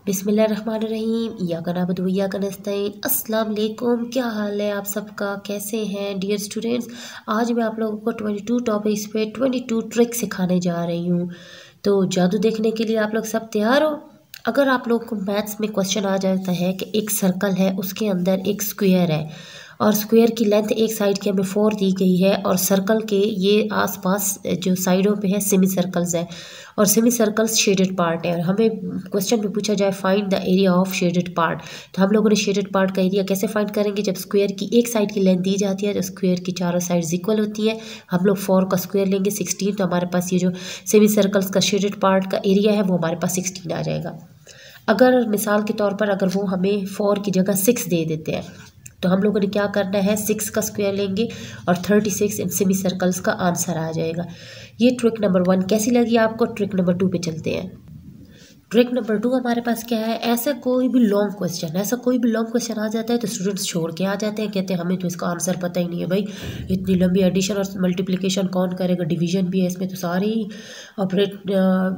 बिस्मिल्लाहिर्रहमानिर्रहीम इय्याका नअबुदु व इय्याका नस्तईन। अस्सलाम वालेकुम, क्या हाल है आप सबका, कैसे हैं डियर स्टूडेंट्स। आज मैं आप लोगों को 22 टॉपिक्स पे 22 ट्रिक सिखाने जा रही हूँ। तो जादू देखने के लिए आप लोग सब तैयार हो। अगर आप लोग को मैथ्स में क्वेश्चन आ जाता है कि एक सर्कल है, उसके अंदर एक स्क्वायर है और स्क्वायर की लेंथ एक साइड की हमें 4 दी गई है और सर्कल के ये आसपास जो साइडों पे है सेमी सर्कल्स हैं और सेमी सर्कल्स शेडेड पार्ट है। और हमें क्वेश्चन में पूछा जाए find the area of shaded part, तो हम लोगों ने शेडेड पार्ट का एरिया कैसे फाइंड करेंगे। जब स्क्वायर की एक साइड की लेंथ दी जाती है तो स्क्वायर की चारों साइड्स इक्वल होती है। हम लोग 4 का स्क्वायर लेंगे 16, तो हमारे पास ये जो सेमी सर्कल्स का शेडेड पार्ट का एरिया है वो हमारे पास 16 आ जाएगा। अगर मिसाल के तौर पर अगर वो हमें 4 की जगह 6 दे देते हैं तो हम लोगों ने क्या करना है, 6 का स्क्वायर लेंगे और 36 इन सेमी सर्कल्स का आंसर आ जाएगा। ये ट्रिक नंबर 1 कैसी लगी आपको। ट्रिक नंबर 2 पे चलते हैं। ट्रिक नंबर 2 हमारे पास क्या है, ऐसा कोई भी लॉन्ग क्वेश्चन आ जाता है तो स्टूडेंट्स छोड़ के आ जाते हैं, कहते हैं हमें तो इसका आंसर पता ही नहीं है भाई, इतनी लंबी एडिशन और मल्टीप्लिकेशन कौन करेगा, डिवीजन भी है इसमें तो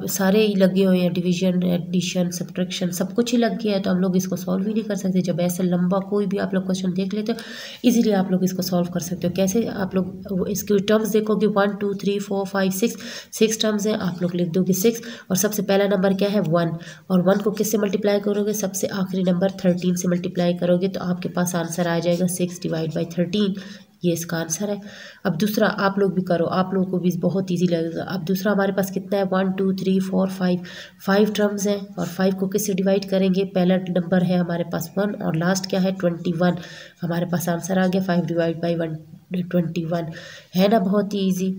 सारे ही लगे हुए हैं, डिवीजन एडिशन सब्ट्रैक्शन सब कुछ ही लग गया है, तो हम लोग इसको सॉल्व ही नहीं कर सकते। जब ऐसे लंबा कोई भी आप लोग क्वेश्चन देख लेते हो इजीली आप लोग इसको सॉल्व कर सकते हो। कैसे आप लोग इसके टर्म्स देखोगे, 1 2 3 4 5 6 टर्म्स हैं, आप लोग लिख दोगे 6 और सबसे पहला नंबर क्या है 1 और 1 को किससे मल्टीप्लाई करोगे, सबसे आखिरी नंबर 13 से मल्टीप्लाई करोगे तो आपके पास आंसर आ जाएगा 6 डिवाइड बाई 13। ये इसका आंसर है। अब दूसरा आप लोग भी करो, आप लोगों को भी बहुत इजी लगेगा। अब दूसरा हमारे पास कितना है 1 2 3 4 5 टर्म्स हैं और 5 को किससे डिवाइड करेंगे, पहला नंबर है हमारे पास 1 और लास्ट क्या है 21। हमारे पास आंसर आ गया 5 डिवाइड बाई 21 है ना, बहुत ही easy.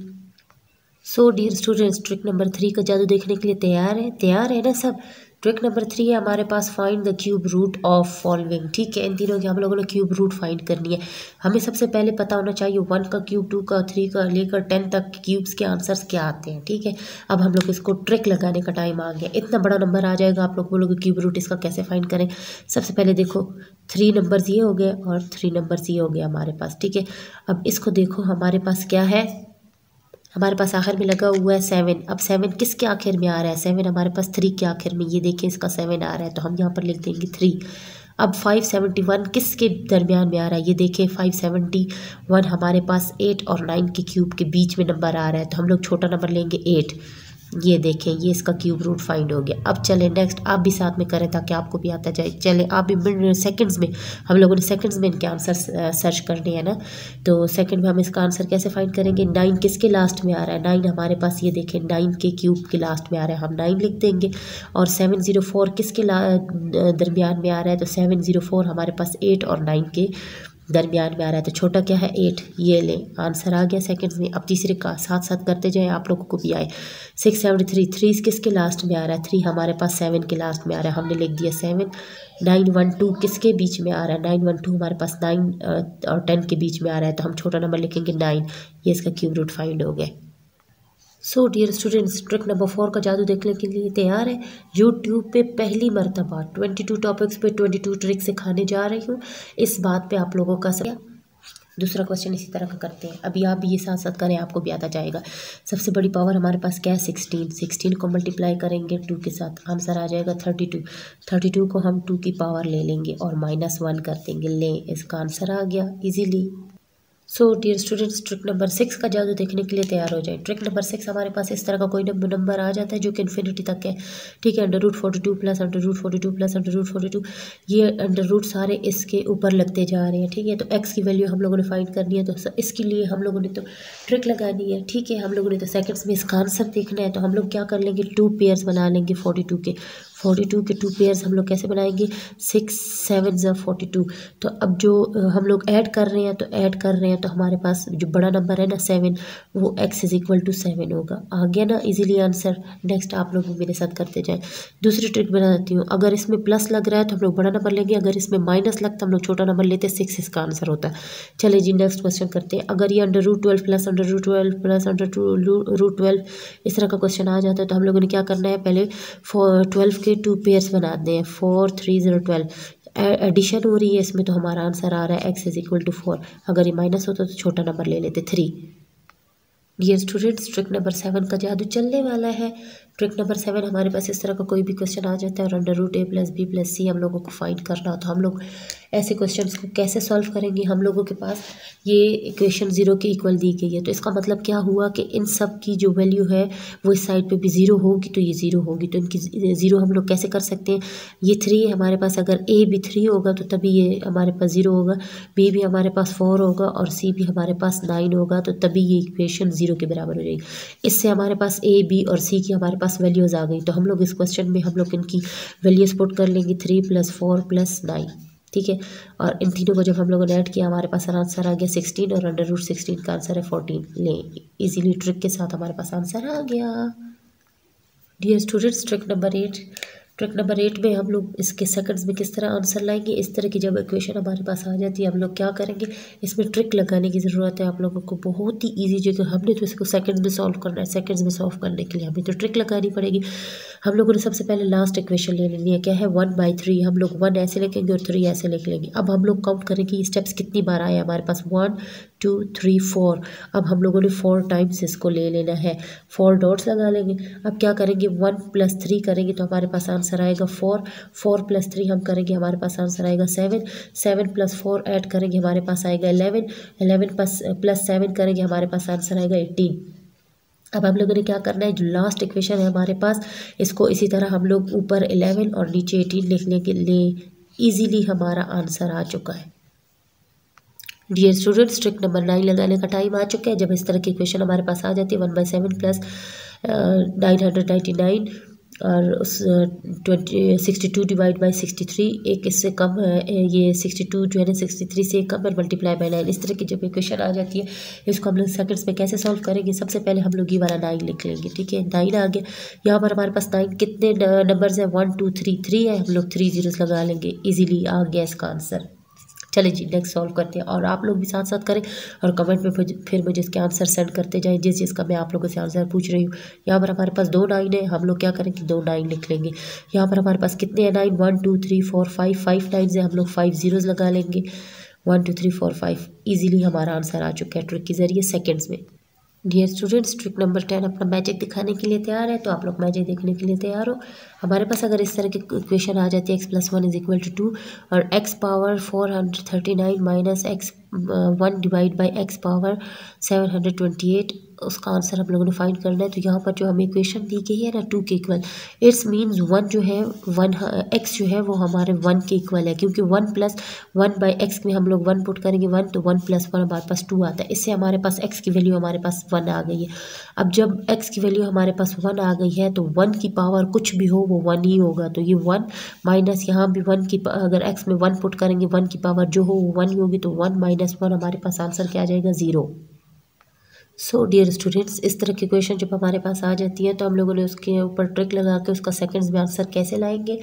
So dear students, trick number 3 का जादू देखने के लिए तैयार है ना सब। ट्रिक नंबर 3 है हमारे पास find the cube root of following. ठीक है, इन तीनों की हम लोगों ने क्यूब रूट फाइंड करनी है। हमें सबसे पहले पता होना चाहिए 1 का क्यूब, 2 का, 3 का लेकर 10 तक क्यूब्स के आंसर्स क्या आते हैं। ठीक है, अब हम लोग इसको ट्रिक लगाने का टाइम आ गया। इतना बड़ा नंबर आ जाएगा, आप लोग बोलोगे क्यूब रूट इसका कैसे फाइंड करें। सबसे पहले देखो 3 नंबर्स ये हो गए और 3 नंबर्स ये हो गए हमारे पास। ठीक है, अब इसको देखो हमारे पास क्या है, हमारे पास आखिर में लगा हुआ है 7। अब 7 किसके आखिर में आ रहा है, 7 हमारे पास 3 के आखिर में, ये देखिए इसका 7 आ रहा है तो हम यहाँ पर लिख देंगे 3। अब 571 किसके दरमियान में आ रहा है, ये देखिए 571 हमारे पास 8 और 9 के क्यूब के बीच में नंबर आ रहा है तो हम लोग छोटा नंबर लेंगे 8। ये देखें ये इसका क्यूब रूट फाइंड हो गया। अब चले नेक्स्ट, आप भी साथ में करें ताकि आपको भी आता जाए। चले आप भी सेकंड्स में, हम लोगों ने सेकंड्स में इनके आंसर सर्च करने हैं ना, तो सेकंड में हम इसका आंसर कैसे फाइंड करेंगे। 9 किसके लास्ट में आ रहा है, 9 हमारे पास ये देखें 9 के क्यूब के लास्ट में आ रहा है, हम 9 लिख देंगे। और 704 किसके दरमियान में आ रहा है, तो 704 हमारे पास 8 और 9 के दरमियान में आ रहा है तो छोटा क्या है 8। ये ले आंसर आ गया सेकंड्स में। अब तीसरे का साथ साथ करते जाएं, आप लोगों को भी आए। 673 3 किसके लास्ट में आ रहा है, 3 हमारे पास 7 के लास्ट में आ रहा है, हमने लिख दिया 7। 912 किसके बीच में आ रहा है, 912 हमारे पास 9 और 10 के बीच में आ रहा है तो हम छोटा नंबर लिखेंगे 9। ये इसका क्यूब रूट फाइंड हो गया। So dear students, trick number 4 का जादू देखने के लिए तैयार है। यूट्यूब पे पहली मर्तबा 22 टॉपिक्स पे 22 ट्रिक सिखाने जा रही हूँ। इस बात पे आप लोगों का दूसरा क्वेश्चन इसी तरह का करते हैं। अभी आप भी ये साथ साथ करें, आपको भी आता जाएगा। सबसे बड़ी पावर हमारे पास क्या है 16 को मल्टीप्लाई करेंगे 2 के साथ, आंसर आ जाएगा 32 को हम 2 की पावर ले लेंगे और -1 कर देंगे, ले इसका आंसर आ गया easily. So dear students, trick number 6 का जादू देखने के लिए तैयार हो जाए। ट्रिक नंबर 6 हमारे पास इस तरह का कोई नंबर आ जाता है जो कि इन्फिनिटी तक है। ठीक है, √42 प्लस √42 प्लस √42, ये अंडर रूट सारे इसके ऊपर लगते जा रहे हैं। ठीक है, तो x की वैल्यू हम लोगों ने फाइंड करनी है, तो इसके लिए हम लोगों ने तो ट्रिक लगानी है। ठीक है, हम लोगों ने तो सेकंड्स में इसका आंसर देखना है, तो हम लोग क्या कर लेंगे 2 पेयर्स बना लेंगे 42 के 2 पेयर्स हम लोग कैसे बनाएंगे, 6 7 ज़ा 42। तो अब जो हम लोग ऐड कर रहे हैं तो हमारे पास जो बड़ा नंबर है ना 7, वो x = 7 होगा। आ गया ना इजीली आंसर। नेक्स्ट आप लोग मेरे साथ करते जाएं। दूसरी ट्रिक बना देती हूँ, अगर इसमें प्लस लग रहा है तो हम लोग बड़ा नंबर लेंगे, अगर इसमें माइनस लगता है हम लोग छोटा नंबर लेते, 6 इसका आंसर होता है। चले जी नेक्स्ट क्वेश्चन करते हैं। अगर ये √12 प्लस √12 प्लस √12 इस तरह का क्वेश्चन आ जाता है तो हम लोगों ने क्या करना है, पहले 12 के 2 पेयर्स बनाते हैं, 4 3 0 12। एडिशन हो रही है इसमें तो हमारा आंसर आ रहा है x = 4। अगर ये माइनस होता तो छोटा नंबर ले लेते 3। डियर स्टूडेंट्स, ट्रिक नंबर 7 का जादू चलने वाला है। ट्रिक नंबर 7 हमारे पास इस तरह का कोई भी क्वेश्चन आ जाता है और अंडर रूट a+b+c हम लोगों को फाइंड करना हो तो हम लोग ऐसे क्वेश्चंस को कैसे सॉल्व करेंगे। हम लोगों के पास ये इक्वेशन 0 के इक्वल दी गई है, तो इसका मतलब क्या हुआ कि इन सब की जो वैल्यू है वो इस साइड पे भी 0 होगी, तो ये 0 होगी, तो इनकी 0 हम लोग कैसे कर सकते हैं। ये 3 है हमारे पास, अगर a भी 3 होगा तो तभी ये हमारे पास 0 होगा, b भी हमारे पास 4 होगा और c भी हमारे पास 9 होगा, तो तभी ये इक्वेशन 0 के बराबर हो जाएगी। इससे हमारे पास a b और c की हमारे पास वैल्यूज़ आ गई, तो हम लोग इस क्वेश्चन में हम लोग इनकी वैल्यूज़ पुट कर लेंगे 3 + 4 + 9, ठीक है। और इन तीनों को जब हम लोगों ने ऐड किया हमारे पास आंसर आ गया 16 और अंडर रूट 16 का आंसर है 14। लें इजीली ट्रिक के साथ हमारे पास आंसर आ गया। डियर स्टूडेंट्स, ट्रिक नंबर 8 में हम लोग इसके सेकंड्स में किस तरह आंसर लाएंगे। इस तरह की जब इक्वेशन हमारे पास आ जाती है हम लोग क्या करेंगे, इसमें ट्रिक लगाने की ज़रूरत है आप लोगों को। बहुत ही ईजी, जो कि हमने तो इसको सेकंड्स में सॉल्व करना है, सेकंड्स में सॉल्व करने के लिए हमें तो ट्रिक लगानी पड़ेगी। हम लोगों ने सबसे पहले लास्ट इक्वेशन ले लेनी है, क्या है 1/3। हम लोग 1 ऐसे लिखेंगे और 3 ऐसे लिख लेंगे। अब हम लोग काउंट करेंगे ये स्टेप्स कितनी बार आए हमारे पास, 1 2 3 4। अब हम लोगों ने 4 टाइम्स इसको ले लेना है, 4 डॉट्स लगा लेंगे। अब क्या करेंगे, 1 + 3 करेंगे तो हमारे पास आंसर आएगा 4, 4 + 3 हम करेंगे हमारे पास आंसर आएगा 7, 7 + 4 ऐड करेंगे हमारे पास आएगा 11, 11 + 7 करेंगे हमारे पास आंसर आएगा 18। अब हम लोगों ने क्या करना है, जो लास्ट इक्वेशन है हमारे पास इसको इसी तरह हम लोग ऊपर 11 और नीचे 18 लिखने के लिए इजीली हमारा आंसर आ चुका है। डियर स्टूडेंट्स, ट्रिक नंबर 9 लगाने का टाइम आ चुका है। जब इस तरह की क्वेश्चन हमारे पास आ जाती है 1/7 + 999 और उस 62 / 63, एक इससे कम है, ये 62 जो है ना 63 से कम है, मल्टीप्लाई बाय 9। इस तरह की जब इक्वेशन आ जाती है इसको हम लोग सेकंड्स में कैसे सॉल्व करेंगे। सबसे पहले हम लोग ये वाला 9 लिख लेंगे, ठीक है। 9 आ गया, यहाँ पर हमारे पास 9 कितने नंबर्स हैं, 1 2 3 है, हम लोग 3 zeros लगा लेंगे, ईजिली आ गया इसका आंसर। चलिए जी नेक्स्ट सॉल्व करते हैं, और आप लोग भी साथ साथ करें और कमेंट में फिर मुझे इसके आंसर सेंड करते जाएं जिस जिसका मैं आप लोगों से आंसर पूछ रही हूँ। यहाँ पर हमारे पास 2 9 है, हम लोग क्या करेंगे 2 9 लिख लेंगे। यहाँ पर हमारे पास कितने हैं 9, 1 2 3 4 5 9 है, हम लोग 5 zeros लगा लेंगे, 1 2 3 4 5। ईजिली हमारा आंसर आ चुका है ट्रिक के जरिए सेकेंड्स में। डियर स्टूडेंट्स, ट्रिक नंबर 10 अपना मैजिक दिखाने के लिए तैयार है, तो आप लोग मैजिक देखने के लिए तैयार हो। हमारे पास अगर इस तरह की इक्वेशन आ जाती है x + 1 = 2 और x power 439 - x 1 / x power 728, उसका आंसर हम लोगों ने फाइंड करना है। तो यहाँ पर जो हमें इक्वेशन दी गई है ना 2 के इक्वल, इट्स मीन्स 1 जो है 1 x जो है वो हमारे 1 के इक्वल है, क्योंकि 1 + 1/x में हम लोग 1 पुट करेंगे 1, तो 1 + 1 हमारे पास 2 आता है। इससे हमारे पास x की वैल्यू हमारे पास 1 आ गई है। अब जब x की वैल्यू हमारे पास 1 आ गई है तो 1 की पावर कुछ भी हो वो 1 ही होगा, तो ये 1 माइनस यहाँ भी 1 की, अगर x में 1 पुट करेंगे 1 की पावर जो हो वो 1 ही होगी, तो 1 - 1 हमारे पास आंसर क्या आ जाएगा 0। सो डियर स्टूडेंट्स, इस तरह की क्वेश्चन जब हमारे पास आ जाती है तो हम लोगों ने उसके ऊपर ट्रिक लगा के उसका सेकंड्स में आंसर कैसे लाएंगे,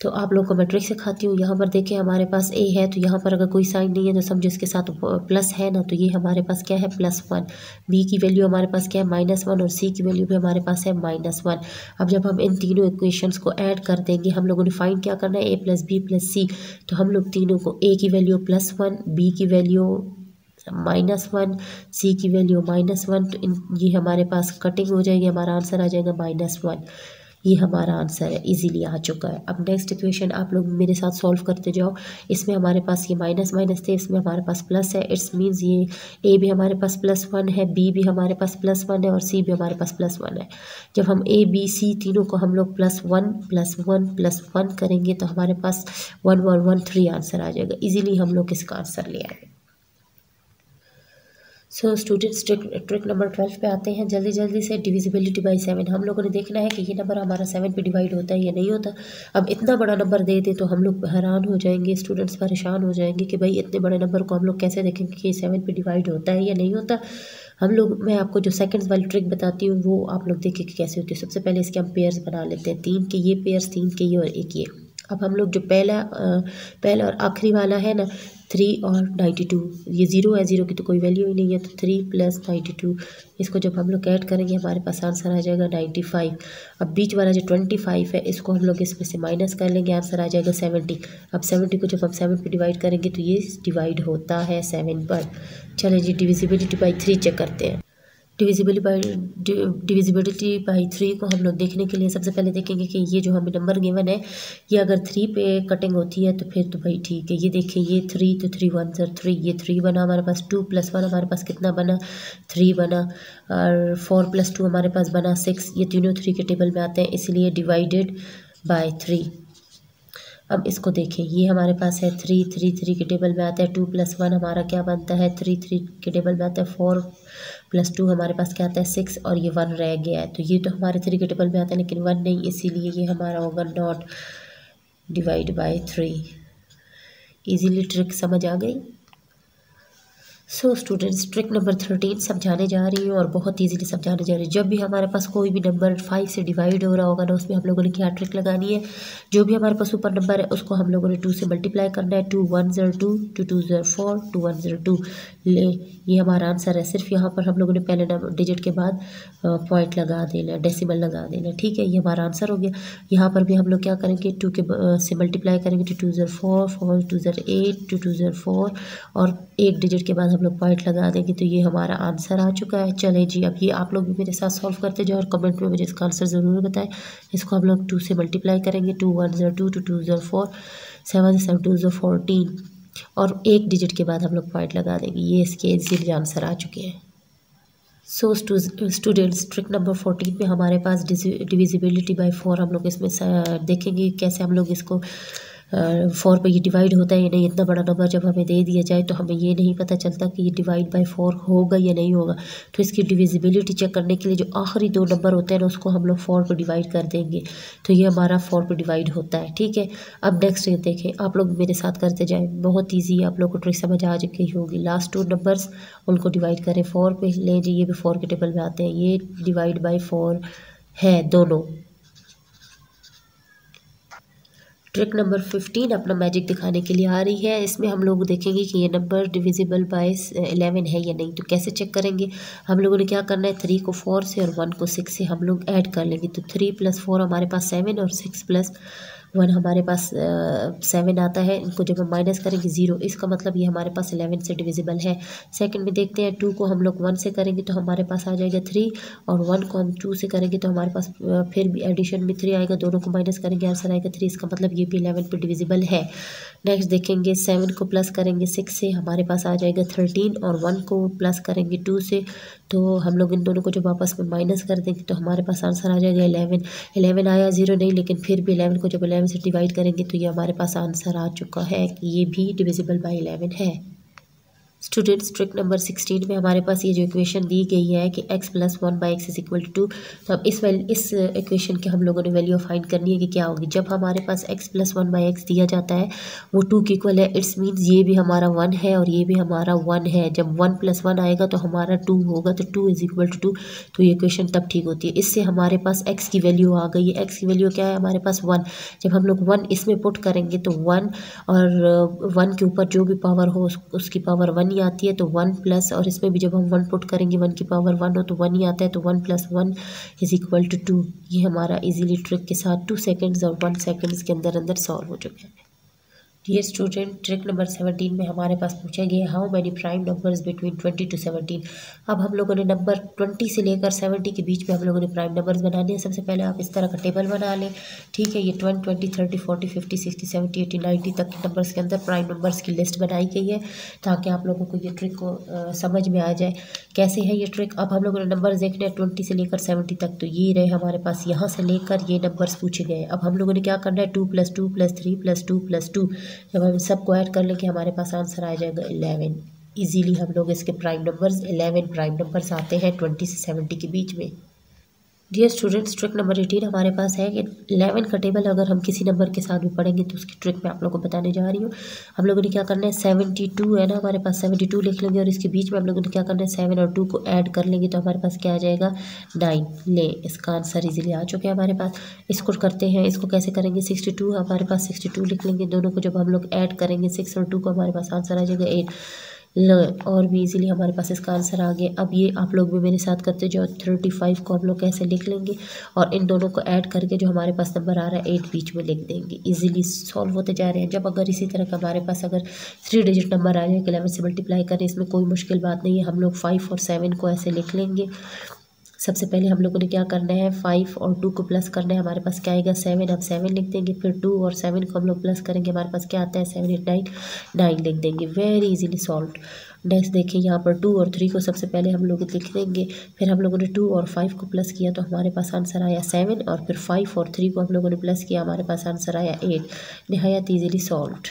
तो आप लोगों को मैं ट्रिक सिखाती हूँ। यहाँ पर देखें हमारे पास a है, तो यहाँ पर अगर कोई साइन नहीं है तो समझो इसके साथ प्लस है ना, तो ये हमारे पास क्या है +1। b की वैल्यू हमारे पास क्या है -1 और c की वैल्यू भी हमारे पास है -1। अब जब हम इन तीनों इक्वेशंस को ऐड कर देंगे, हम लोगों ने फाइंड क्या करना है a + b + c, तो हम लोग तीनों को a की वैल्यू +1, b की वैल्यू -1, c की वैल्यू -1, तो ये हमारे पास कटिंग हो जाएगी, हमारा आंसर आ जाएगा -1। ये हमारा आंसर है, इजीली आ चुका है। अब नेक्स्ट इक्वेशन आप लोग मेरे साथ सॉल्व करते जाओ। इसमें हमारे पास ये माइनस थे, इसमें हमारे पास प्लस है, इट्स मीन्स ये a भी हमारे पास +1 है, b भी हमारे पास +1 है और c भी हमारे पास +1 है। जब हम a b c तीनों को हम लोग +1 +1 +1 करेंगे तो हमारे पास 1 1 1 3 आंसर आ जाएगा। इजीली हम लोग इसका आंसर ले आएंगे। सो स्टूडेंट्स, ट्रिक नंबर 12 पे आते हैं जल्दी से। डिविजिबिलिटी बाय 7 हम लोगों ने देखना है कि ये नंबर हमारा 7 पे डिवाइड होता है या नहीं होता। अब इतना बड़ा नंबर दे दे तो हम लोग हैरान हो जाएंगे, स्टूडेंट्स परेशान हो जाएंगे कि भाई इतने बड़े नंबर को हम लोग कैसे देखेंगे कि 7 पे डिवाइड होता है या नहीं होता। मैं आपको जो सेकंड्स वाली ट्रिक बताती हूँ वो आप लोग देखिए कि कैसे होती है। सबसे पहले इसके हम पेयर्स बना लेते हैं, 3 के ये पेयर्स, 3 के ये और 1 ये। अब हम लोग जो पहला और आखिरी वाला है ना 3 और 92, ये 0 है, 0 की तो कोई वैल्यू ही नहीं है, तो 3 + 92 इसको जब हम लोग ऐड करेंगे हमारे पास आंसर आ जाएगा 95। अब बीच वाला जो 25 है इसको हम लोग इसमें से माइनस कर लेंगे, आंसर आ जाएगा 70। अब 70 को जब हम 7 पे डिवाइड करेंगे तो ये डिवाइड होता है 7 पर। चलिए जी डिविजिबिलिटी बाय 3 चेक करते हैं। डिविजिबिलिटी बाई 3 को हम लोग देखने के लिए सबसे पहले देखेंगे कि ये जो हमें नंबर गिवन है ये अगर 3 पे कटिंग होती है तो फिर तो भाई ठीक है। ये देखें ये 3 तो 3 1 ज़र 3, ये 3 बना हमारे पास, 2 + 1 हमारे पास कितना बना 3 बना, और 4 + 2 हमारे पास बना 6। ये तीनों 3 के टेबल में आते हैं, इसलिए डिवाइडेड बाय 3। अब इसको देखें, ये हमारे पास है 3 3 3 के टेबल में आता है, 2 + 1 हमारा क्या बनता है 3 3 के टेबल में आता है, 4 + 2 हमारे पास क्या आता है 6, और ये 1 रह गया है। तो ये तो हमारे 3 के टेबल में आता है लेकिन 1 नहीं, इसीलिए ये हमारा होगा not divide by 3। Easily trick समझ आ गई। सो स्टूडेंट्स, ट्रिक नंबर 13 समझाने जा रही हूँ और बहुत इजीली समझाने जा रही हूँ। जब भी हमारे पास कोई भी नंबर 5 से डिवाइड हो रहा होगा ना, उसमें हम लोगों ने क्या ट्रिक लगानी है, जो भी हमारे पास ऊपर नंबर है उसको हम लोगों ने 2 से मल्टीप्लाई करना है। 2 1 ज़र 2, 2 2 ज़र 4, 2 1 ज़र 2। ले, ये हमारा आंसर है। सिर्फ यहाँ पर हम लोगों ने पहले डिजिट के बाद पॉइंट लगा देना, डेसिमल लगा देना, ठीक है। ये हमारा आंसर हो गया। यहाँ पर भी हम लोग क्या करेंगे 2 के से मल्टीप्लाई करेंगे, 2 2 ज़र 4, 4 2 ज़र 8, 2 2 ज़र 4, और एक डिजिट के बाद हम लोग पॉइंट लगा देंगे। तो ये हमारा आंसर आ चुका है। चलें जी, अब ये आप लोग भी मेरे साथ सॉल्व करते जाओ और कमेंट में मुझे इसका आंसर ज़रूर बताएं। इसको हम लोग 2 से मल्टीप्लाई करेंगे, 2 1 ज़र 2, 2 2 ज़र 4, 7 7 2 ज़र 14, और एक डिजिट के बाद हम लोग पॉइंट लगा देंगे। ये इसके इजीली आंसर आ चुके हैं। सो स्टूडेंट्स, ट्रिक नंबर 14 में हमारे पास डिविजिबिलिटी बाय 4 हम लोग इसमें देखेंगे कैसे हम लोग इसको 4 पे ये डिवाइड होता है या नहीं। इतना बड़ा नंबर जब हमें दे दिया जाए तो हमें ये नहीं पता चलता कि ये डिवाइड बाय 4 होगा या नहीं होगा। तो इसकी डिविजिबिलिटी चेक करने के लिए जो आखिरी 2 नंबर होते हैं ना, उसको हम लोग 4 पे डिवाइड कर देंगे। तो ये हमारा 4 पे डिवाइड होता है, ठीक है। अब नेक्स्ट ये देखें, आप लोग मेरे साथ करते जाएँ, बहुत ईजी, आप लोग को ट्रिक समझ आ चुकी होगी। लास्ट 2 नंबर्स उनको डिवाइड करें 4 पे, ले जी ये भी 4 के टेबल में आते हैं। ये डिवाइड बाय 4 है दोनों। ट्रिक नंबर 15 अपना मैजिक दिखाने के लिए आ रही है। इसमें हम लोग देखेंगे कि ये नंबर डिविजिबल बाय 11 है या नहीं। तो कैसे चेक करेंगे, हम लोगों ने क्या करना है 3 को 4 से और 1 को 6 से हम लोग ऐड कर लेंगे। तो 3 + 4 हमारे पास 7 और 6 + 1 हमारे पास 7 आता है। इनको जब हम माइनस करेंगे 0, इसका मतलब ये हमारे पास 11 से डिविजिबल है। सेकंड में देखते हैं 2 को हम लोग 1 से करेंगे तो हमारे पास आ जाएगा 3, और 1 को हम 2 से करेंगे तो हमारे पास फिर भी एडिशन में 3 आएगा, दोनों को माइनस करेंगे आंसर आएगा 3। इसका मतलब ये भी 11 पे डिविजिबल है। नेक्स्ट देखेंगे 7 को प्लस करेंगे 6 से, हमारे पास आ जाएगा 13, और 1 को प्लस करेंगे 2 से, तो हम लोग इन दोनों को जब आपस में माइनस कर देंगे तो हमारे पास आंसर आ जाएगा 11। 11 आया 0 नहीं, लेकिन फिर भी 11 को जब 11 से डिवाइड करेंगे तो ये हमारे पास आंसर आ चुका है कि ये भी डिविजिबल बाय 11 है। स्टूडेंट्स, ट्रिक नंबर 16 में हमारे पास ये जो इक्वेशन दी गई है कि x + 1/x = 2, तो अब इस इक्वेशन के हम लोगों ने वैल्यू फाइंड करनी है कि क्या होगी। जब हमारे पास x + 1/x दिया जाता है वो 2 के इक्वल है, इट्स मीन्स ये भी हमारा 1 है और ये भी हमारा 1 है। जब 1 + 1 आएगा तो हमारा 2 होगा, तो 2 = 2, तो ये इक्वेशन तब ठीक होती है। इससे हमारे पास x की वैल्यू आ गई है। x की वैल्यू क्या है हमारे पास 1। जब हम लोग 1 इसमें पुट करेंगे तो 1 और 1 के ऊपर जो भी पावर हो उसकी पावर 1 ही आती है, तो 1 प्लस, और इसमें भी जब हम 1 पुट करेंगे 1 की पावर 1 हो तो 1 ही आता है, तो 1 + 1 = 2। ये हमारा इजीली ट्रिक के साथ 2 सेकंड्स और 1 सेकंड्स के अंदर अंदर सॉल्व हो चुके हैं। डियर स्टूडेंट, ट्रिक नंबर 17 में हमारे पास पूछा गया how many prime numbers between 20 to 17। अब हम लोगों ने नंबर 20 से लेकर 70 के बीच में हम लोगों ने प्राइम नंबर्स बनाने हैं। सबसे पहले आप इस तरह का टेबल बना लें, ठीक है। ये 20 20 30 40 50 60 70 80 90 तक के नंबर्स के अंदर प्राइम नंबर्स की लिस्ट बनाई गई है, ताकि आप लोगों को ये ट्रिक को समझ में आ जाए कैसे है ये ट्रिक। अब हम लोगों ने नंबर्स देखने हैं 20 से लेकर 70 तक, तो ये रहे हमारे पास, यहाँ से लेकर ये नंबर्स पूछे गए। अब हम लोगों ने क्या करना है 2 + 2 + 3 + 2 + 2, जब हम सबको ऐड कर लेंगे हमारे पास आंसर आ जाएगा 11। इजीली हम लोग इसके प्राइम नंबर्स 11 प्राइम नंबर्स आते हैं 20 से 70 के बीच में। डियर स्टूडेंट्स, ट्रिक नंबर 18 हमारे पास है कि 11 का टेबल अगर हम किसी नंबर के साथ भी पढ़ेंगे तो उसकी ट्रिक मैं आप लोगों को बताने जा रही हूँ। हम लोगों ने क्या करना है 72 है ना हमारे पास, 72 लिख लेंगे, और इसके बीच में हम लोगों ने क्या करना है 7 और 2 को ऐड कर लेंगे तो हमारे पास क्या आ जाएगा 9। ले, इसका आंसर इजीली आ चुके हैं हमारे पास। इसको करते हैं, इसको कैसे करेंगे 62 हमारे पास, 62 लिख लेंगे, दोनों को जब हम लोग ऐड करेंगे 6 और 2 को हमारे पास आंसर आ जाएगा 8। और भी इजीली हमारे पास इसका आंसर आ गया। अब ये आप लोग भी मेरे साथ करते जाओ। 35 को हम लोग कैसे लिख लेंगे और इन दोनों को ऐड करके जो हमारे पास नंबर आ रहा है 8 बीच में लिख देंगे। इजीली सॉल्व होते जा रहे हैं। जब अगर इसी तरह का हमारे पास अगर 3 डिजिट नंबर आ जाए 11 से मल्टीप्लाई करें, इसमें कोई मुश्किल बात नहीं है। हम लोग 5 और 7 को ऐसे लिख लेंगे। सबसे पहले हम लोगों ने क्या करना है, 5 और 2 को प्लस करना है। हमारे पास क्या आएगा 7, अब 7 लिख देंगे। फिर 2 और 7 को हम लोग प्लस करेंगे, हमारे पास क्या आता है 7 8 9 9 लिख देंगे। Very easily solve. नेक्स्ट देखिए यहाँ पर 2 और 3 को सबसे पहले हम लोग लिख देंगे। फिर हम लोगों ने 2 और 5 को प्लस किया तो हमारे पास आंसर आया 7, और फिर 5 और 3 को हम लोगों ने प्लस किया, हमारे पास आंसर आया 8। नहायत easily solved.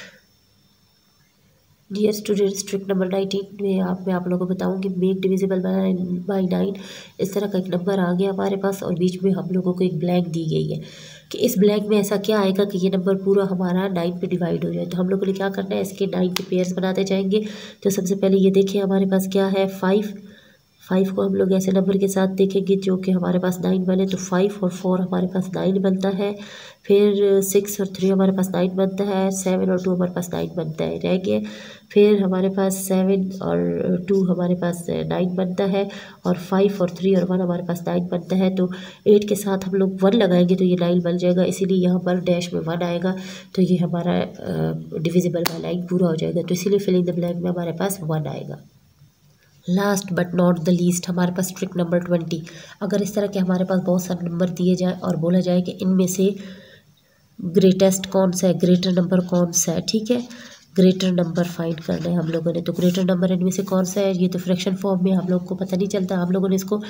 Dear students, trick number 19 में मैं आप लोगों को बताऊंगी मेक डिविजिबल बाय 9। इस तरह का एक नंबर आ गया हमारे पास और बीच में हम लोगों को एक ब्लैंक दी गई है कि इस ब्लैंक में ऐसा क्या आएगा कि ये नंबर पूरा हमारा 9 पे डिवाइड हो जाए। तो हम लोगों ने क्या करना है, इसके 9 के पेयर्स बनाते जाएंगे। तो सबसे पहले ये देखिए हमारे पास क्या है 5 को हम लोग ऐसे नंबर के साथ देखेंगे जो कि हमारे पास 9 बने, तो 5 और 4 हमारे पास 9 बनता है। फिर 6 और 3 हमारे पास 9 बनता है। 7 और 2 हमारे पास 9 बनता है, रह गए। फिर हमारे पास 7 और 2 हमारे पास 9 बनता है, और 5 और 3 और 1 हमारे पास 9 बनता है। तो 8 के साथ हम लोग 1 लगाएंगे तो ये 9 बन जाएगा, इसीलिए यहाँ पर डैश में 1 आएगा। तो ये हमारा डिविजिबल बाय 9 पूरा हो जाएगा। तो इसीलिए फिलिंग द ब्लैंक में हमारे पास 1 आएगा। Last but not the least हमारे पास ट्रिक नंबर 20। अगर इस तरह के हमारे पास बहुत सारे नंबर दिए जाए और बोला जाए कि इनमें से ग्रेटेस्ट कौन सा है, ग्रेटर नंबर कौन सा है, ठीक है, ग्रेटर नंबर फाइंड करना है हम लोगों ने। तो ग्रेटर नंबर इनमें से कौन सा है, ये तो फ्रैक्शन फॉर्म में हम लोग को पता नहीं चलता। हम लोगों ने इसको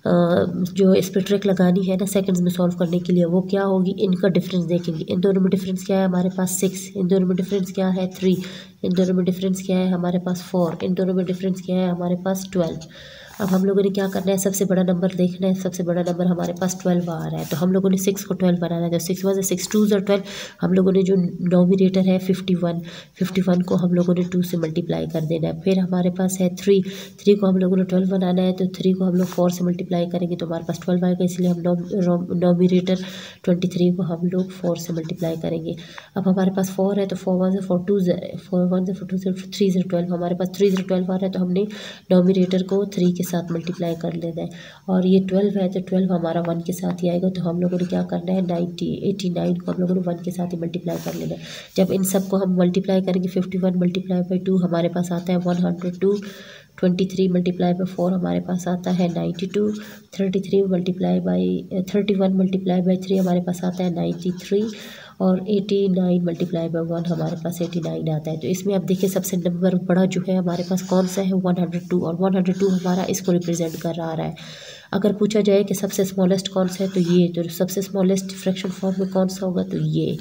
जो इस पर ट्रिक लगानी है ना सेकंड्स में सॉल्व करने के लिए, वो क्या होगी, इनका डिफरेंस देखेंगे। इन दोनों में डिफरेंस क्या है हमारे पास 6, इन दोनों में डिफरेंस क्या है 3, इन दोनों में डिफरेंस क्या है हमारे पास 4, इन दोनों में डिफरेंस क्या है हमारे पास 12। अब हम लोगों ने क्या करना है, सबसे बड़ा नंबर देखना है। सबसे बड़ा नंबर हमारे पास 12 आ रहा है, तो हम लोगों ने 6 को 12 बनाना है। तो 6 1 6 2 12। हम लोगों ने जो नोमिनेटर है 51 को हम लोगों ने 2 से मल्टीप्लाई कर देना है। फिर हमारे पास है 3 को हम लोगों ने 12 बनाना है, तो 3 को हम लोग 4 से मल्टीप्लाई करेंगे तो हमारे पास 12 आएगा, इसलिए हम नोमिनेटर 23 को हम लोग 4 से मल्टीप्लाई करेंगे। अब हमारे पास 4 है, तो 4 1 4 2 4 1 4 2 3 0 12। हमारे पास 3 0 12 आ रहा है, तो हमने नोमिनेटर को 3 के साथ मल्टीप्लाई कर लेना है। और ये 12 है, तो 12 हमारा 1 के साथ ही आएगा। तो हम लोगों ने क्या करना है 89 को हम लोगों ने 1 के साथ ही मल्टीप्लाई कर लेना है। जब इन सब को हम मल्टीप्लाई करेंगे 51 मल्टीप्लाई बाई 2 हमारे पास आता है 102। 23 मल्टीप्लाई बाई 4 हमारे पास आता है 92। 31 मल्टीप्लाई बाई 3 हमारे पास आता है 93। और 89 मल्टीप्लाई बाई 1 हमारे पास 89 आता है। तो इसमें आप देखिए सबसे नंबर बड़ा जो है हमारे पास कौन सा है 102, और 102 हमारा इसको रिप्रेजेंट कर रहा है। अगर पूछा जाए कि सबसे स्मॉलेस्ट कौन सा है, तो ये, तो सबसे स्मॉलेस्ट फ्रैक्शन फॉर्म में कौन सा होगा, तो ये।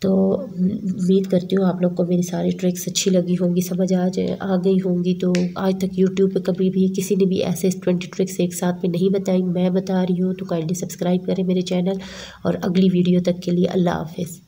तो उम्मीद करती हूँ आप लोग को मेरी सारी ट्रिक्स अच्छी लगी होंगी, समझ आ गई होंगी। तो आज तक यूट्यूब पे कभी भी किसी ने भी ऐसे 20 ट्रिक्स एक साथ में नहीं बताई, मैं बता रही हूँ। तो काइंडली सब्सक्राइब करें मेरे चैनल, और अगली वीडियो तक के लिए अल्लाह हाफिज़।